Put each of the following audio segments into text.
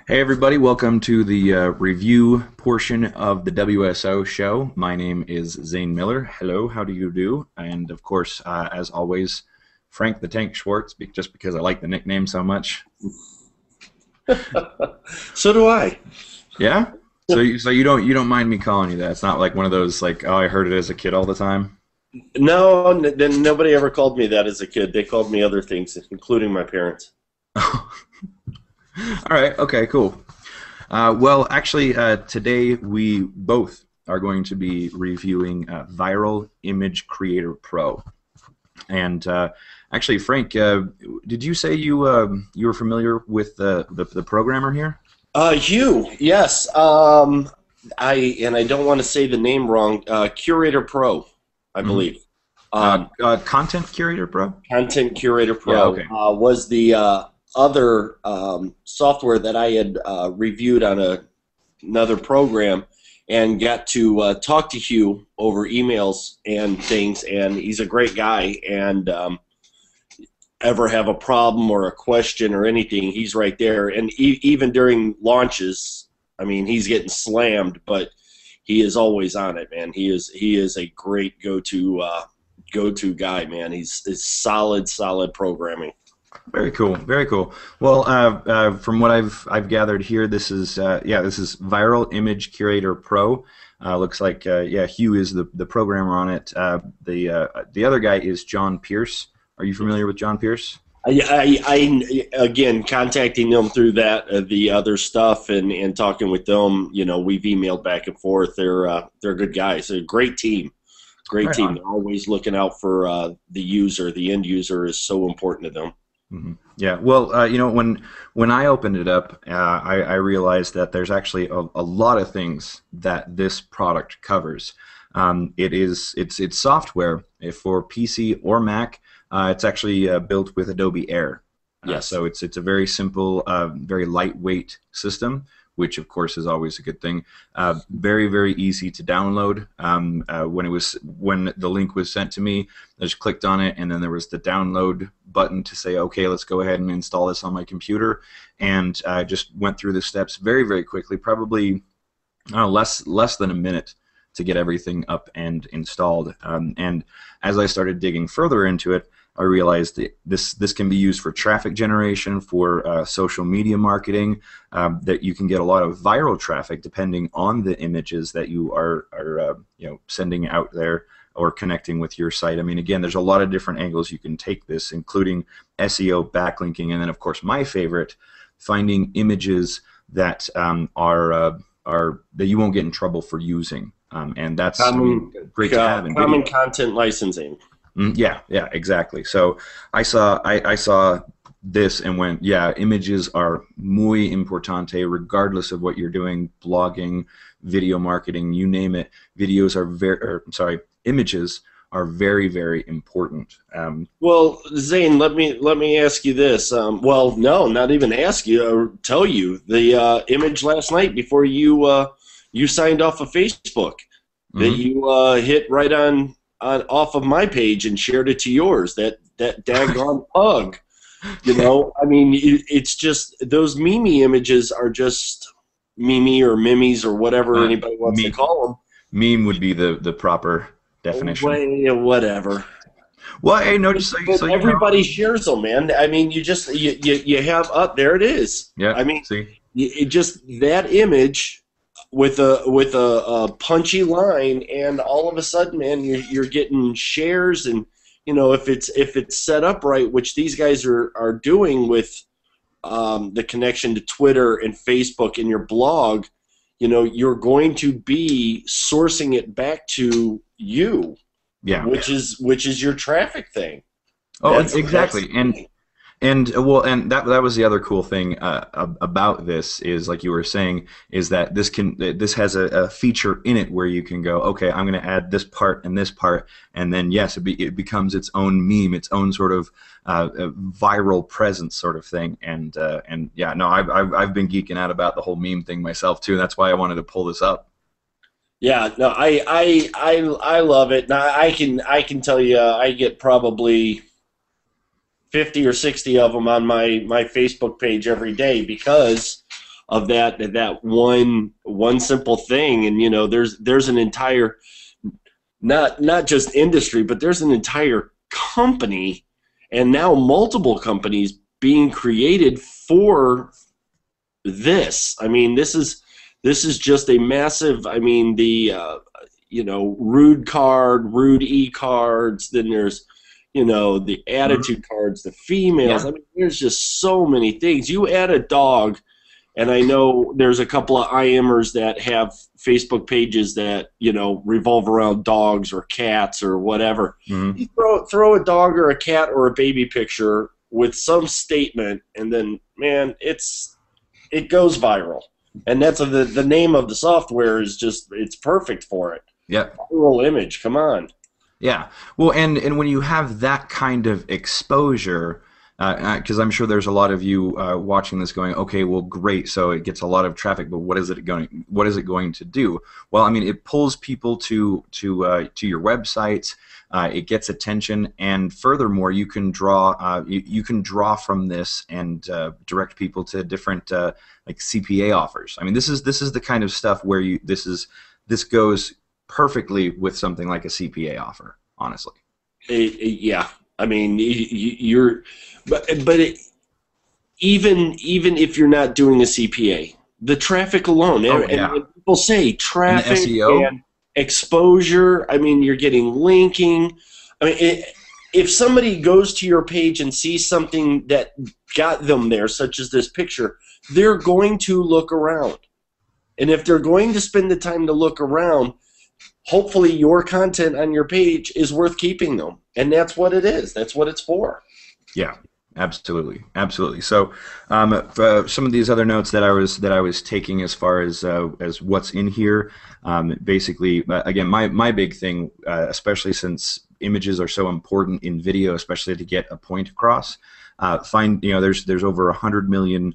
Hey everybody, welcome to the review portion of the WSO show. My name is Zane Miller. Hello, how do you do? And of course, as always, Frank the Tank Schwartz, just because I like the nickname so much. So do I. Yeah? So you don't mind me calling you that? It's not like one of those like, oh, I heard it as a kid all the time. No, nobody ever called me that as a kid. They called me other things, including my parents. All right, okay, cool. Well, actually, today we both are going to be reviewing Viral Image Creator Pro. And actually, Frank, did you say you were familiar with the programmer here? Hugh, yes. I don't want to say the name wrong. Curator Pro, I Hmm. believe. Um, Content Curator Pro? Content Curator Yeah, Pro okay. was the other software that I had reviewed on another program, and got to talk to Hugh over emails and things. And he's a great guy, and ever have a problem or a question or anything, he's right there. And even during launches, I mean, he's getting slammed, but he is always on it, man. He is a great go to guy, man. He's solid programming. Very cool. Very cool. Well, from what I've gathered here, this is Viral Image Curator Pro. Looks like yeah, Hugh is the programmer on it. The other guy is John Pierce. Are you familiar with John Pierce? I again contacting them through that the other stuff and talking with them. We've emailed back and forth. They're good guys. They're a great team. Great Right team. on. They're always looking out for the user. The end user is so important to them. Yeah, well, when I opened it up, I realized that there's actually a lot of things that this product covers. It's software for PC or Mac. It's actually built with Adobe Air, Yes. so it's a very simple, very lightweight system, which of course is always a good thing. Very easy to download. When the link was sent to me, I just clicked on it, and then there was the download button to say, okay, let's go ahead and install this on my computer, and I just went through the steps very quickly, probably less than a minute to get everything up and installed. And as I started digging further into it, I realized that this can be used for traffic generation, for social media marketing. That you can get a lot of viral traffic depending on the images that you are sending out there or connecting with your site. I mean, again, there's a lot of different angles you can take this, including SEO, backlinking, and then of course my favorite, finding images that are that you won't get in trouble for using. And that's, I mean, Common great to have in common video. content licensing. Yeah, exactly. So I saw this and went, yeah, images are muy importante, regardless of what you're doing, blogging, video marketing, you name it. Videos are images are very important. Well, Zane, let me ask you this. Well, no, not even ask you. Or tell you the image last night before you signed off of Facebook that Mhm. you hit right on off of my page and shared it to yours. That daggone pug. I mean, it's just those meme images are just meme or mimes or whatever uh, anybody wants to me, call Meme would be the proper them. definition. Whatever. Well, hey, no, just But so you know. everybody shares them, man. I mean, you have up there it is. Yeah, I mean, see. it just that image with a punchy line, and all of a sudden, man, you're getting shares, and if it's set up right, which these guys are doing with the connection to Twitter and Facebook and your blog, you're going to be sourcing it back to you, Yeah. which is your traffic thing. Oh, That's exactly. And that was the other cool thing about this is, like you were saying, is that this has a feature in it where you can go, okay, I'm going to add this part and this part, and then yes, it becomes its own meme, its own sort of viral presence sort of thing. And yeah, no, I've been geeking out about the whole meme thing myself too. And that's why I wanted to pull this up. Yeah, no, I love it. Now I can tell you, I get probably 50 or 60 of them on my Facebook page every day because of that one simple thing. And there's an entire, not just industry, but there's an entire company, and now multiple companies being created for this. I mean, this is just a massive. I mean, the Rude card, Rude e-cards. Then there's the attitude cards, the females. Yeah. I mean, there's just so many things. You add a dog, and I know there's a couple of IMers that have Facebook pages that revolve around dogs or cats or whatever. Mm-hmm. You throw a dog or a cat or a baby picture with some statement, and then man, it goes viral. And that's the name of the software is just, it's perfect for it. Yeah. Viral image, come on. Yeah. Well, and when you have that kind of exposure, because I'm sure there's a lot of you watching this going, okay, well, great, so it gets a lot of traffic, but what is it going to do? Well, I mean, it pulls people to your websites. It gets attention, and furthermore, you can draw from this and direct people to different like CPA offers. I mean, this is the kind of stuff where this goes perfectly with something like a CPA offer, honestly. Yeah, I mean, even if you're not doing a CPA, the traffic alone, and people say traffic and SEO and exposure. I mean, you're getting linking. I mean, if somebody goes to your page and sees something that got them there, such as this picture, they're going to look around. And if they're going to spend the time to look around, hopefully your content on your page is worth keeping them. And that's what it is. That's what it's for. Yeah, absolutely, absolutely. So, for some of these other notes that I was taking as far as what's in here, basically, again, my big thing, especially since images are so important in video, especially to get a point across. There's over 100 million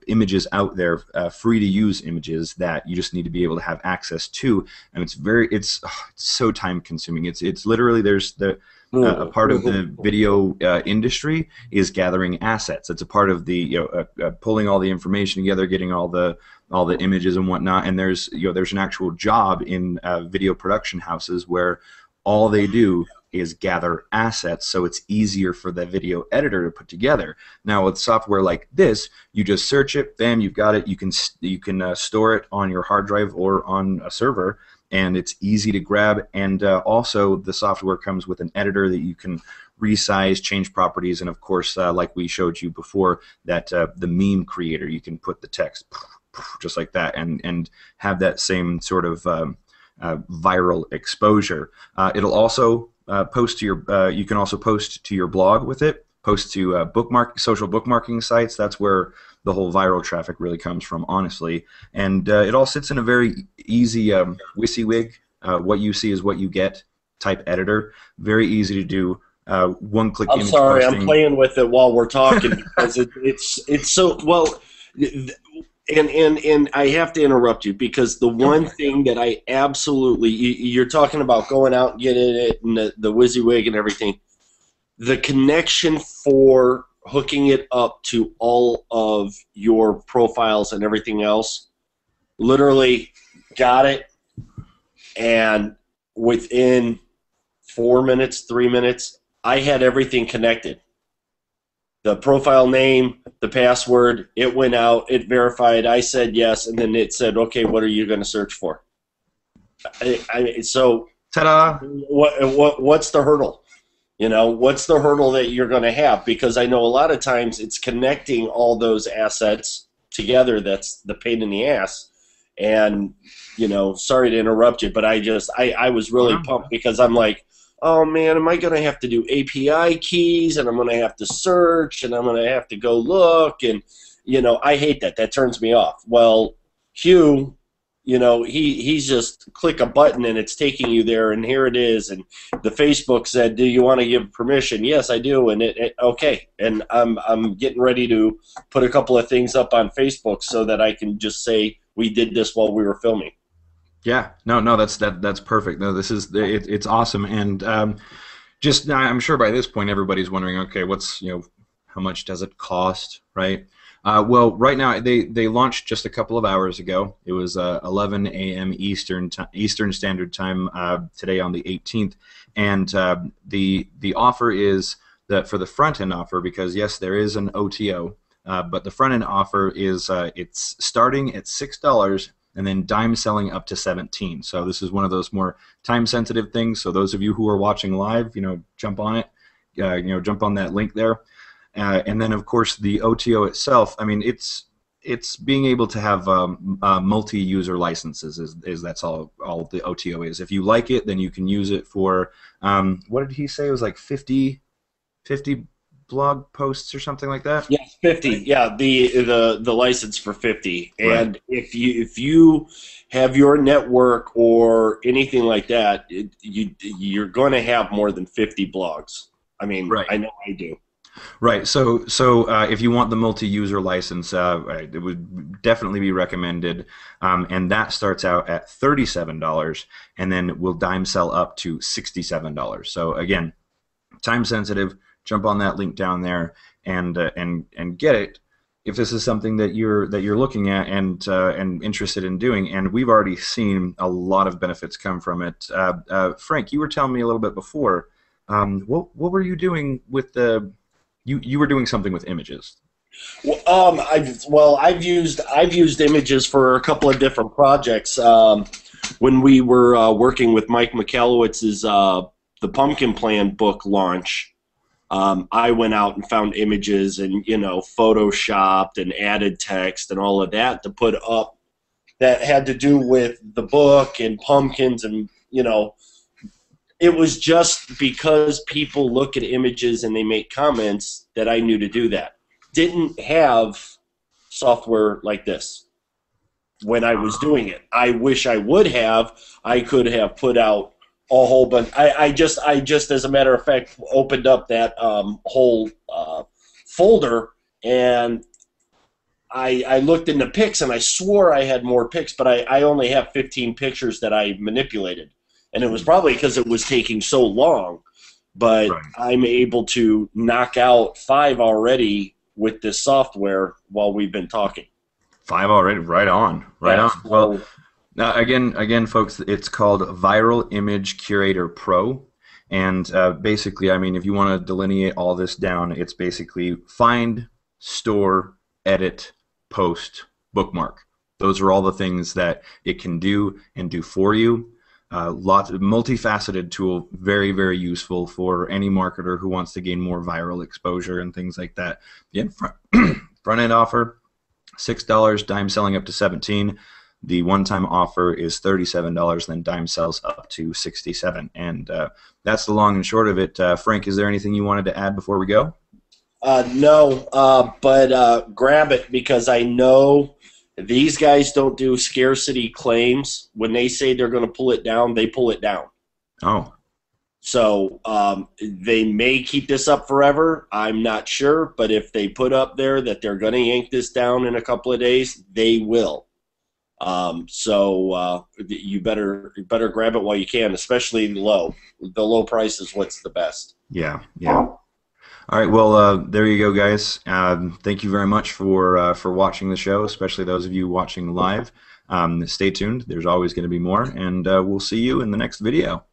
images out there, free to use images that you just need to be able to have access to, and it's so time consuming. It's literally, there's a part of the video industry is gathering assets. It's a part of the pulling all the information together, getting all the images and whatnot. And there's an actual job in video production houses where all they do is gather assets, so it's easier for the video editor to put together. Now with software like this, you just search it, bam, you've got it. You can store it on your hard drive or on a server, and it's easy to grab. And also the software comes with an editor that you can resize, change properties, and of course, like we showed you before, that the meme creator, you can put the text just like that and have that same sort of viral exposure. It'll also post to your. You can also post to your blog with it. Post to social bookmarking sites. That's where the whole viral traffic really comes from, honestly. And it all sits in a very easy WYSIWYG. What you see is what you get type editor. Very easy to do. One-click image posting. I'm sorry, I'm playing with it while we're talking because it's so well. And I have to interrupt you because the one thing that I absolutely, you're talking about going out and getting it and the WYSIWYG and everything, the connection for hooking it up to all of your profiles and everything else, literally got it, and within 4 minutes, 3 minutes, I had everything connected. The profile name, the password, it went out, it verified, I said yes, and then it said, okay, what are you going to search for? So, ta-da! What's the hurdle? What's the hurdle that you're going to have? Because I know a lot of times it's connecting all those assets together that's the pain in the ass. And, sorry to interrupt you, but I was really pumped because I'm like, oh man, am I going to have to do API keys, and I'm going to have to search, and I'm going to have to go look, and I hate that. That turns me off. Well, Hugh, he's just click a button and it's taking you there, and here it is. And the Facebook said, do you want to give permission? Yes, I do. And okay. And I'm getting ready to put a couple of things up on Facebook so that I can just say we did this while we were filming. Yeah, no, that's perfect. No, it's awesome, and just I'm sure by this point everybody's wondering, okay, what's how much does it cost, right? Well, right now they launched just a couple of hours ago. It was 11 a.m. Eastern Standard Time today on the 18th, and the offer is that for the front end offer, because yes, there is an OTO, but the front end offer is it's starting at $6 and then dime selling up to 17. So this is one of those more time sensitive things. So those of you who are watching live, jump on it, jump on that link there. And then, of course, the OTO itself. I mean, it's being able to have multi-user licenses. Is that's all the OTO is. If you like it, then you can use it for what did he say? It was like 50 blog posts or something like that. Yes, 50. Right. Yeah, the license for 50. And Right. if you have your network or anything like that, you're going to have more than 50 blogs. I mean, Right. I know I do. Right. So if you want the multi-user license, it would definitely be recommended, and that starts out at $37, and then will dime sell up to $67. So again, time sensitive. Jump on that link down there and get it if this is something that you're looking at and interested in doing. And we've already seen a lot of benefits come from it. Frank, you were telling me a little bit before. What were you doing with the you were doing something with images. I've used images for a couple of different projects. When we were working with Mike McAlowitz's the Pumpkin Plan book launch, I went out and found images and photoshopped and added text and all of that to put up that had to do with the book and pumpkins and it was just because people look at images and they make comments that I knew to do that. Didn't have software like this when I was doing it. I wish I would have. I could have put out a whole bunch. I just, as a matter of fact, opened up that whole folder and I looked in the pics and I swore I had more pics, but I only have 15 pictures that I manipulated. And it was probably because it was taking so long, but Right. I'm able to knock out 5 already with this software while we've been talking. 5 already, right on. Yeah, On. Well, now again, folks, it's called Viral Image Curator Pro, and basically, I mean, if you want to delineate all this down, it's basically find, store, edit, post, bookmark. Those are all the things that it can do and do for you. Lots of multifaceted tool, very, very useful for any marketer who wants to gain more viral exposure and things like that. Again, front end offer, $6, dime selling up to 17. The one-time offer is $37, then dime sells up to 67. And that's the long and short of it. Frank, is there anything you wanted to add before we go? No, but grab it because I know these guys don't do scarcity claims. When they say they're going to pull it down, they pull it down. Oh. So they may keep this up forever. I'm not sure, but if they put up there that they're going to yank this down in a couple of days, they will. So you better grab it while you can, especially low. The low price is what's the best. Yeah. All right, well, there you go, guys. Thank you very much for watching the show, especially those of you watching live. Stay tuned. There's always going to be more, and we'll see you in the next video.